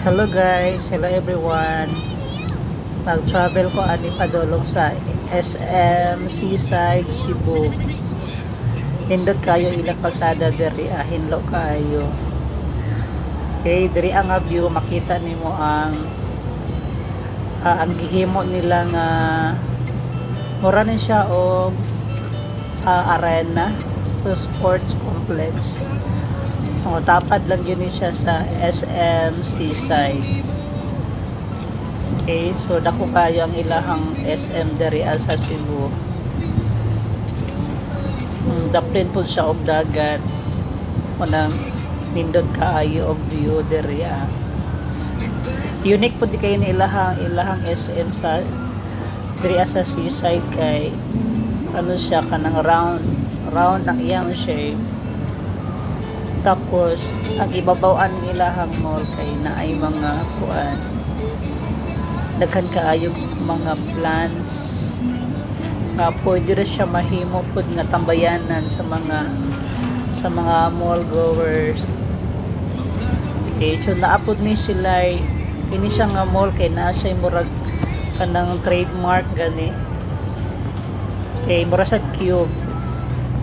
Hello guys, hello everyone. Nag-travel ko ani padulong sa SM Seaside, Cebu. Nindot kayo ilang kalsada diri, hinlo kayo. Okay, diri ang view makita nimo ang gihimo nila nga mura ni siya og arena, so sports complex. O, tapad lang yun siya sa SM Seaside. Okay, so dako kayo ang ilahang SM diri sa Cebu. Daplin po siya og dagat. Walang nindot kaayo og view diri. Unique po di kayo ni ilahang SM sa diri sa Seaside kay ano siya kanang round ang iyang shape. Tapos ang ibabawan ng ilahang mall kay naay mga kuan daghan kaayo mga plants nga pwede rin siya mahimo pud nga tambayanan sa mga mall goers. Okay, so naapod ni sila ini siya nga mall kay naa siya murag kanang trademark gani. Okay, mura sa cube.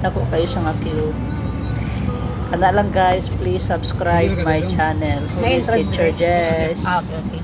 Dako kayo siya nga cube. Kana lang guys, please subscribe my channel. Teacher Jess. Okay.